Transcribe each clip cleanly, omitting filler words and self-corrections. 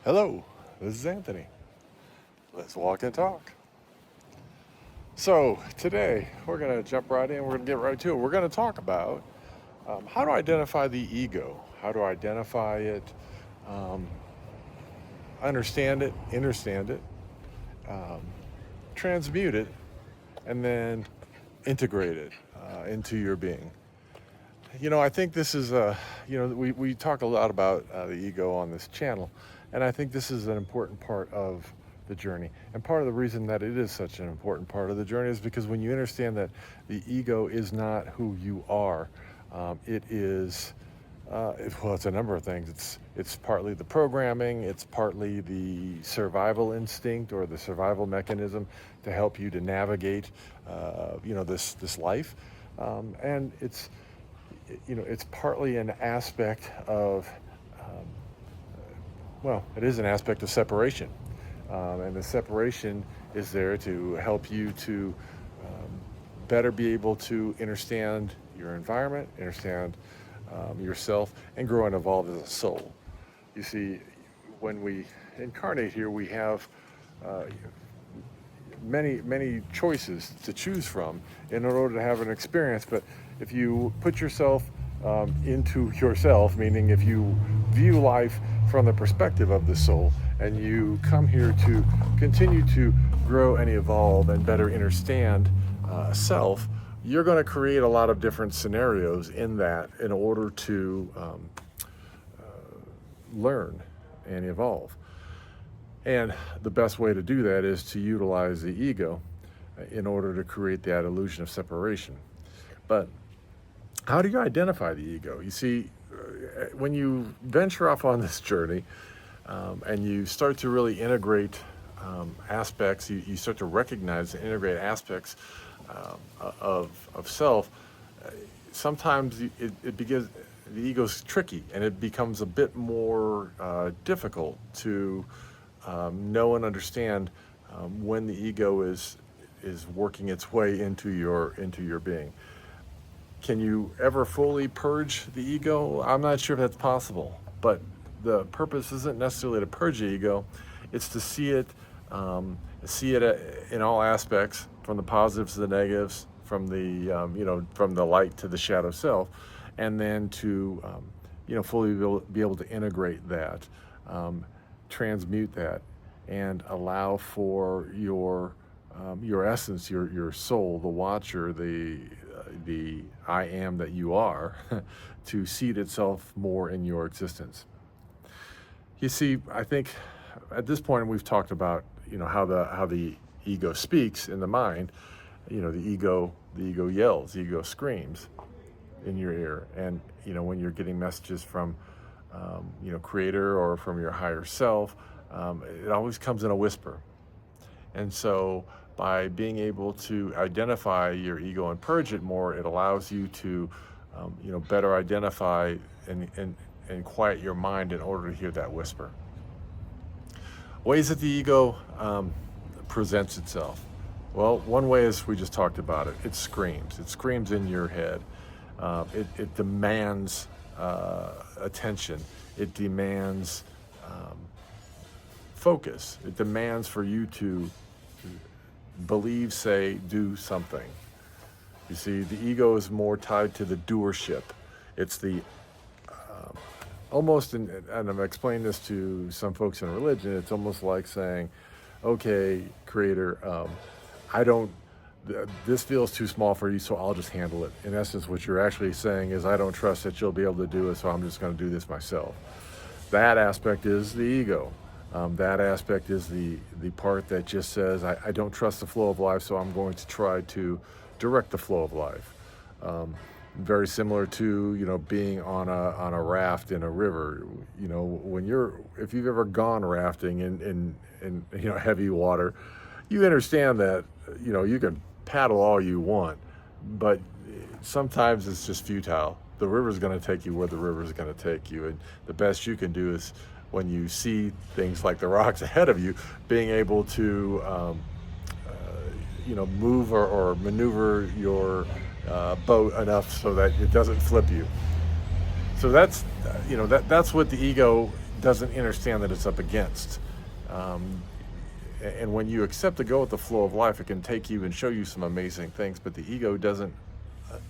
Hello, this is Anthony. Let's walk and talk. So, today we're going to jump right in. We're going to get right to it. We're going to talk about how to identify the ego, how to identify it, um, understand it, understand it, um, transmute it, and then integrate it into your being. I think this is we talk a lot about the ego on this channel, and I think this is an important part of the journey. And part of the reason that it is such an important part of the journey is because when you understand that the ego is not who you are, it is, it's a number of things. It's partly the programming, it's partly the survival instinct or the survival mechanism to help you to navigate, this life, and it's partly an aspect of, it is an aspect of separation. And the separation is there to help you to better be able to understand your environment, understand yourself, and grow and evolve as a soul. You see, when we incarnate here, we have many choices to choose from in order to have an experience. But if you put yourself into yourself, meaning if you view life from the perspective of the soul, and you come here to continue to grow and evolve and better understand self, you're going to create a lot of different scenarios in that in order to learn and evolve. And the best way to do that is to utilize the ego in order to create that illusion of separation. But how do you identify the ego? You see, when you venture off on this journey and you start to really integrate aspects, you start to recognize and integrate aspects of self, sometimes it begins, the ego's tricky and it becomes a bit more difficult to know and understand when the ego is working its way into your being. Can you ever fully purge the ego? I'm not sure if that's possible, but the purpose isn't necessarily to purge the ego; it's to see it in all aspects, from the positives to the negatives, from the light to the shadow self, and then to fully be able to integrate that, transmute that, and allow for your essence, your soul, the watcher, the I am that you are, to seed itself more in your existence. You see, I think at this point we've talked about how the ego speaks in the mind. The ego yells, the ego screams in your ear, and when you're getting messages from creator or from your higher self, it always comes in a whisper. And so by being able to identify your ego and purge it more, it allows you to better identify and quiet your mind in order to hear that whisper. Ways that the ego presents itself. Well, one way is, we just talked about it. It screams in your head. It demands attention. It demands focus. It demands for you to believe, say, do something. You see, the ego is more tied to the doership. It's the almost, and I'm explaining this to some folks in religion, it's almost like saying, okay, creator, this feels too small for you, so I'll just handle it. In essence, what you're actually saying is, I don't trust that you'll be able to do it, so I'm just going to do this myself. That aspect is the ego. That aspect is the part that just says, I don't trust the flow of life, so I'm going to try to direct the flow of life. Very similar to being on a raft in a river. If you've ever gone rafting in heavy water, you understand that you can paddle all you want, but sometimes it's just futile. The river's going to take you where the river's going to take you, and the best you can do is, when you see things like the rocks ahead of you, being able to move or maneuver your boat enough so that it doesn't flip you. So that's what the ego doesn't understand that it's up against. And when you accept to go with the flow of life, it can take you and show you some amazing things, but the ego doesn't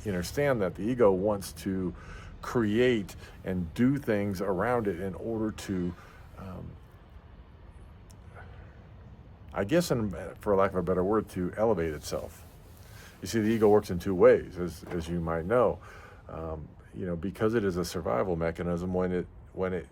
understand that. The ego wants to create and do things around it in order to, I guess, for lack of a better word, to elevate itself. You see, the ego works in two ways, as you might know. Because it is a survival mechanism, when it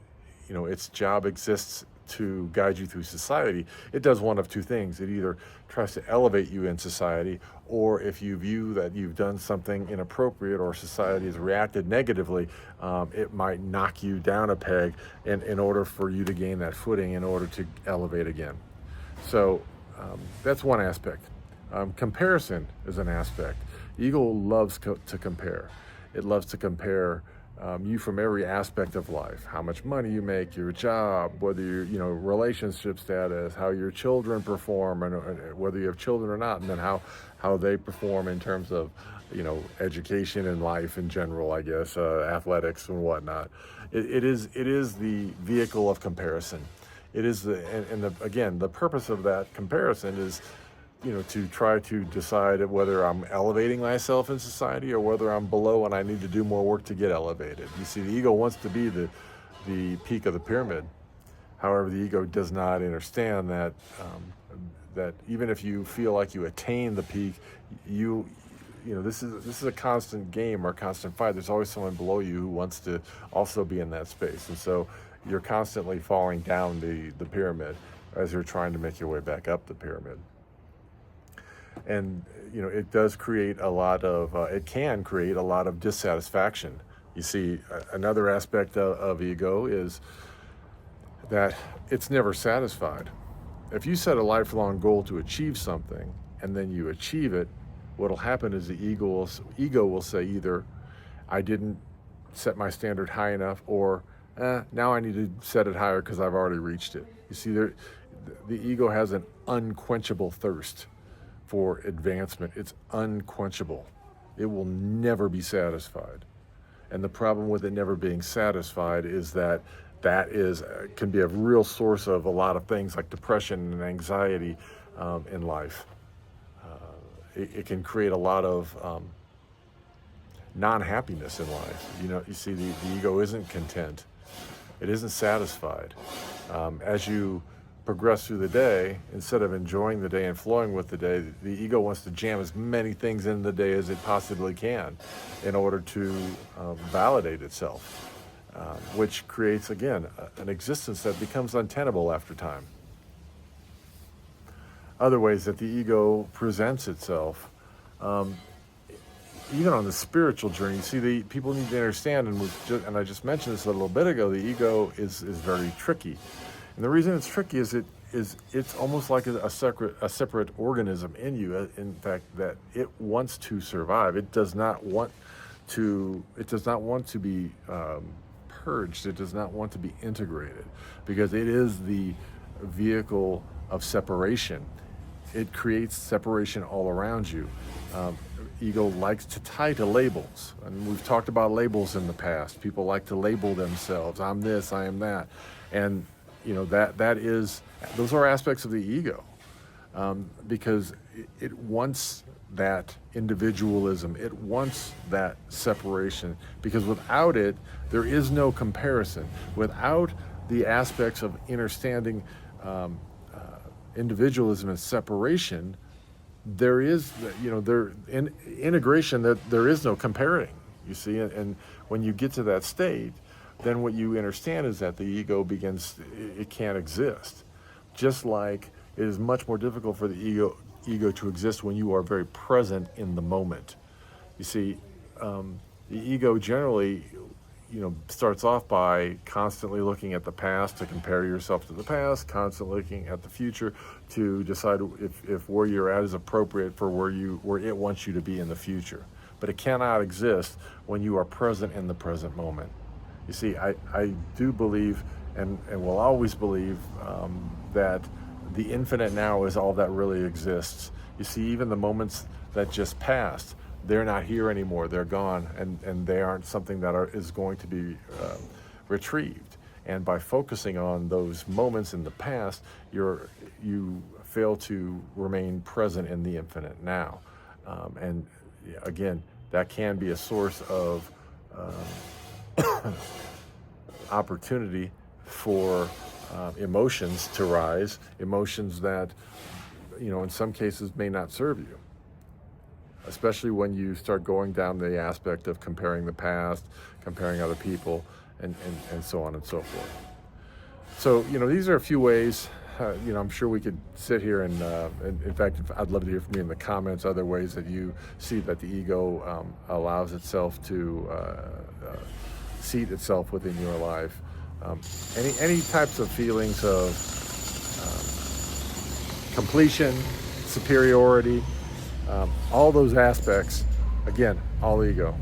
its job exists to guide you through society, it does one of two things. It either tries to elevate you in society, or if you view that you've done something inappropriate or society has reacted negatively, it might knock you down a peg in order for you to gain that footing in order to elevate again. So that's one aspect. Comparison is an aspect. The ego loves to compare. It loves to compare you from every aspect of life: how much money you make, your job, whether relationship status, how your children perform, and whether you have children or not, and then how they perform in terms of education and life in general, I guess, athletics and whatnot. It is the vehicle of comparison. It is again, the purpose of that comparison is to try to decide whether I'm elevating myself in society or whether I'm below and I need to do more work to get elevated. You see, the ego wants to be the peak of the pyramid. However, the ego does not understand that that even if you feel like you attain the peak, this is a constant game or a constant fight. There's always someone below you who wants to also be in that space, and so you're constantly falling down the pyramid as you're trying to make your way back up the pyramid. And it does create it can create a lot of dissatisfaction. You see, another aspect of ego is that it's never satisfied. If you set a lifelong goal to achieve something and then you achieve it, what'll happen is the ego will say either, I didn't set my standard high enough, or now I need to set it higher because I've already reached it. You see, the ego has an unquenchable thirst for advancement. It's unquenchable. It will never be satisfied. And the problem with it never being satisfied is that can be a real source of a lot of things like depression and anxiety in life. It can create a lot of non-happiness in life. You see, the ego isn't content. It isn't satisfied. As you progress through the day, instead of enjoying the day and flowing with the day, the ego wants to jam as many things in the day as it possibly can in order to validate itself, which creates, again, an existence that becomes untenable after time. Other ways that the ego presents itself, even on the spiritual journey, you see, the people need to understand, and I just mentioned this a little bit ago, the ego is very tricky. And the reason it's tricky is it's almost like a separate organism in you. In fact, that it wants to survive. It does not want to be purged. It does not want to be integrated, because it is the vehicle of separation. It creates separation all around you. Ego likes to tie to labels, and we've talked about labels in the past. People like to label themselves. I'm this, I am that, and those are aspects of the ego, because it wants that individualism. It wants that separation, because without it, there is no comparison. Without the aspects of understanding individualism and separation, there is, integration, that there is no comparing, you see. And when you get to that state, then what you understand is that the ego it can't exist. Just like it is much more difficult for the ego to exist when you are very present in the moment. You see, the ego generally, starts off by constantly looking at the past to compare yourself to the past, constantly looking at the future to decide if where you're at is appropriate for where it wants you to be in the future. But it cannot exist when you are present in the present moment. You see, I do believe and will always believe that the infinite now is all that really exists. You see, even the moments that just passed, they're not here anymore. They're gone, and they aren't something that is going to be retrieved. And by focusing on those moments in the past, you fail to remain present in the infinite now. And again, that can be a source of opportunity for emotions to rise, emotions that, in some cases may not serve you, especially when you start going down the aspect of comparing the past, comparing other people, and so on and so forth. So, these are a few ways. I'm sure we could sit here and in fact, I'd love to hear from you in the comments, other ways that you see that the ego allows itself to seat itself within your life. Any types of feelings of completion, superiority, all those aspects, again, all ego.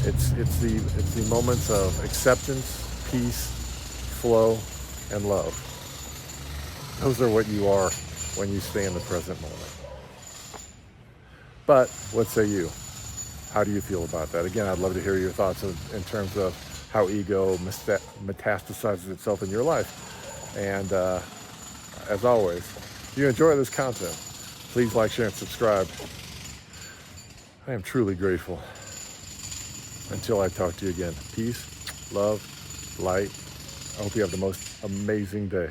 It's the moments of acceptance, peace, flow, and love. Those are what you are when you stay in the present moment. But what say you? How do you feel about that? Again, I'd love to hear your thoughts in terms of how ego metastasizes itself in your life. And as always, if you enjoy this content, please like, share, and subscribe. I am truly grateful. Until I talk to you again, peace, love, light. I hope you have the most amazing day.